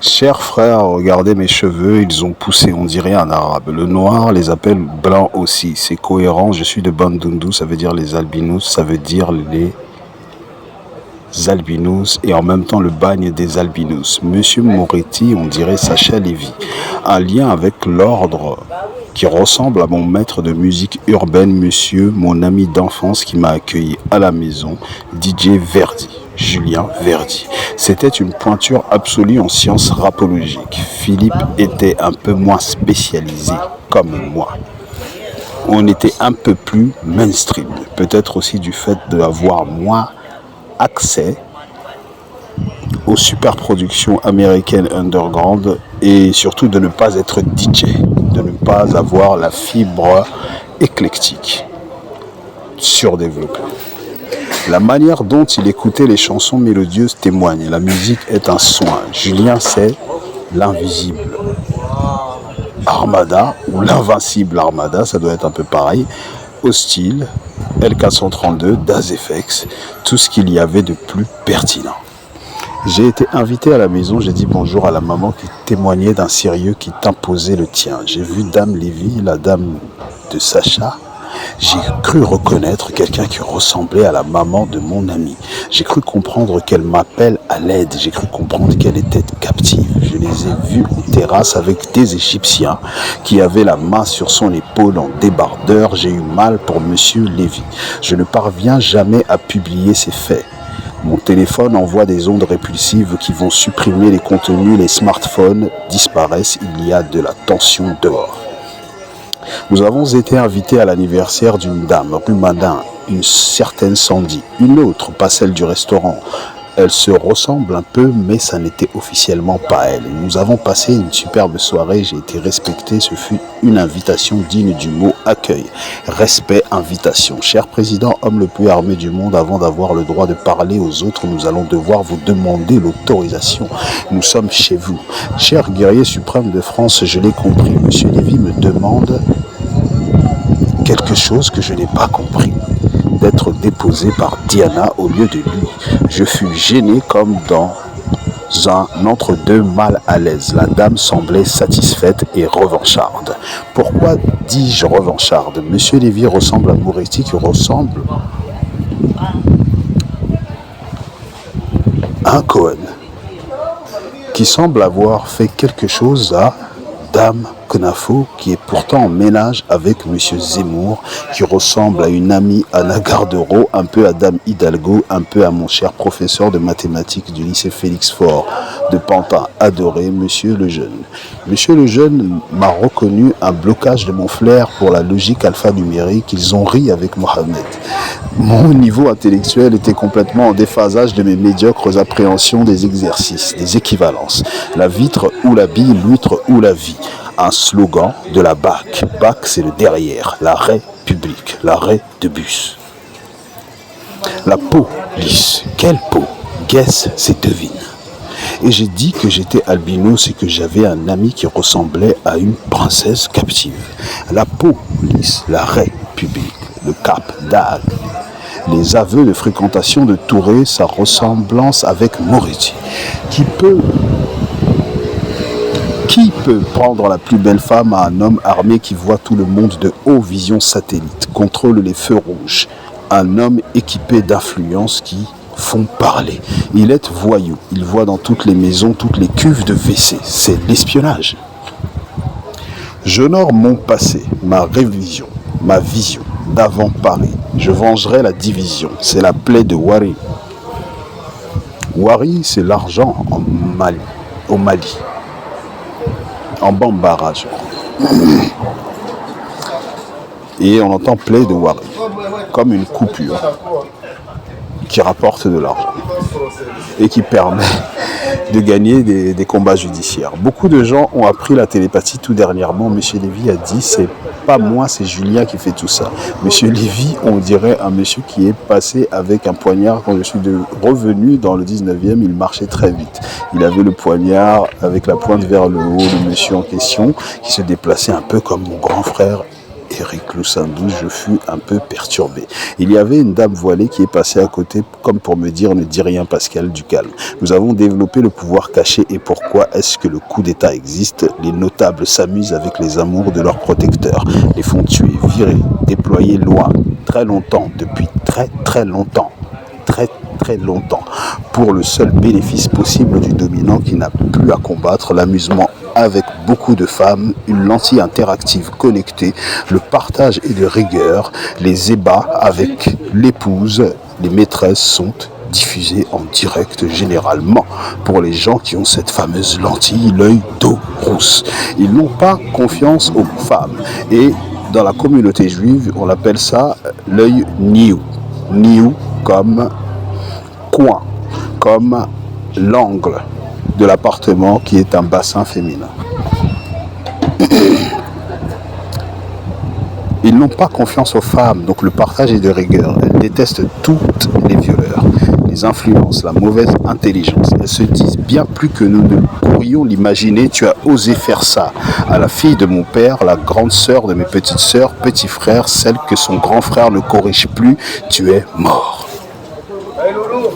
Chers frères, regardez mes cheveux, ils ont poussé, on dirait un arabe. Le noir les appelle blancs aussi, c'est cohérent. Je suis de Bandundu, ça veut dire les albinos, ça veut dire les albinos et en même temps le bagne des albinos. Monsieur Moretti, on dirait Sacha Lévy. Un lien avec l'ordre qui ressemble à mon maître de musique urbaine, monsieur, mon ami d'enfance qui m'a accueilli à la maison, DJ Verdi. Julien Verdi. C'était une pointure absolue en sciences rapologiques. Philippe était un peu moins spécialisé, comme moi. On était un peu plus mainstream, peut-être aussi du fait d'avoir moins accès aux super productions américaines underground et surtout de ne pas être DJ, de ne pas avoir la fibre éclectique surdéveloppée. La manière dont il écoutait les chansons mélodieuses témoigne. La musique est un soin. Julien, c'est l'invisible Armada ou l'invincible Armada, ça doit être un peu pareil. Hostile, L432, Das FX, tout ce qu'il y avait de plus pertinent. J'ai été invité à la maison, j'ai dit bonjour à la maman qui témoignait d'un sérieux qui t'imposait le tien. J'ai vu Dame Lévy, la dame de Sacha. J'ai cru reconnaître quelqu'un qui ressemblait à la maman de mon ami. J'ai cru comprendre qu'elle m'appelle à l'aide. J'ai cru comprendre qu'elle était captive. Je les ai vus en terrasse avec des Égyptiens qui avaient la main sur son épaule en débardeur. J'ai eu mal pour Monsieur Lévy. Je ne parviens jamais à publier ces faits. Mon téléphone envoie des ondes répulsives qui vont supprimer les contenus. Les smartphones disparaissent. Il y a de la tension dehors. Nous avons été invités à l'anniversaire d'une dame, rue Madin, une certaine Sandy, une autre, pas celle du restaurant. Elles se ressemblent un peu, mais ça n'était officiellement pas elle. Nous avons passé une superbe soirée, j'ai été respecté, ce fut une invitation digne du mot accueil. Respect, invitation. Cher président, homme le plus armé du monde, avant d'avoir le droit de parler aux autres, nous allons devoir vous demander l'autorisation. Nous sommes chez vous. Cher guerrier suprême de France, je l'ai compris. Monsieur Lévy me demande quelque chose que je n'ai pas compris. D'être déposé par Diana au lieu de lui. Je fus gêné comme dans un entre-deux mal à l'aise. La dame semblait satisfaite et revancharde. Pourquoi dis-je revancharde? Monsieur Lévy ressemble à Moretti qui ressemble à un Cohen qui semble avoir fait quelque chose à Dame Konafo, qui est pourtant en ménage avec Monsieur Zemmour, qui ressemble à une amie Anna Gardereau, un peu à Dame Hidalgo, un peu à mon cher professeur de mathématiques du lycée Félix Faure de Pantin, adoré, Monsieur Lejeune. Monsieur Lejeune m'a reconnu un blocage de mon flair pour la logique alphanumérique. Ils ont ri avec Mohamed. Mon niveau intellectuel était complètement en déphasage de mes médiocres appréhensions des exercices, des équivalences. La vitre ou la bille, l'huître ou la vie. Un slogan de la BAC. BAC, c'est le derrière, l'arrêt public, l'arrêt de bus. La peau lisse. Quelle peau? Guess, c'est devine. Et j'ai dit que j'étais albinos et que j'avais un ami qui ressemblait à une princesse captive. La peau lisse, l'arrêt public, le cap d'Ag. Les aveux de fréquentation de Touré, sa ressemblance avec Moretti. Qui peut prendre la plus belle femme à un homme armé qui voit tout le monde de haut vision satellite, contrôle les feux rouges, un homme équipé d'influences qui font parler. Il est voyou, il voit dans toutes les maisons, toutes les cuves de WC, c'est l'espionnage. J'honore mon passé, ma révision, ma vision d'avant Paris. Je vengerai la division, c'est la plaie de Wari. Wari, c'est l'argent au Mali. En Bambara, je crois. Et on entend plaie de Wari, comme une coupure qui rapporte de l'argent et qui permet de gagner des combats judiciaires. Beaucoup de gens ont appris la télépathie tout dernièrement. Monsieur Lévy a dit, c'est pas moi, c'est Julien qui fait tout ça. Monsieur Lévy, on dirait un monsieur qui est passé avec un poignard. Quand je suis revenu dans le 19e, il marchait très vite. Il avait le poignard avec la pointe vers le haut, le monsieur en question, qui se déplaçait un peu comme mon grand frère Eric Loussandou, je fus un peu perturbé. Il y avait une dame voilée qui est passée à côté comme pour me dire « Ne dis rien Pascal, du calme. Nous avons développé le pouvoir caché et pourquoi est-ce que le coup d'État existe? Les notables s'amusent avec les amours de leurs protecteurs, les font tuer, virer, déployer loin, très longtemps, depuis très longtemps, très longtemps, pour le seul bénéfice possible du dominant qui n'a plus à combattre, l'amusement avec beaucoup de femmes, une lentille interactive connectée, le partage et de rigueur, les ébats avec l'épouse, les maîtresses sont diffusés en direct généralement pour les gens qui ont cette fameuse lentille, l'œil d'eau rousse. Ils n'ont pas confiance aux femmes et dans la communauté juive, on appelle ça l'œil niou. Niou comme coin, comme l'angle de l'appartement qui est un bassin féminin. Ils n'ont pas confiance aux femmes, donc le partage est de rigueur. Elles détestent toutes les violeurs, les influences, la mauvaise intelligence. Elles se disent bien plus que nous ne pourrions l'imaginer. Tu as osé faire ça à la fille de mon père, la grande sœur de mes petites sœurs, petit frère, celle que son grand frère ne corrige plus. Tu es mort. Hey, Loulou.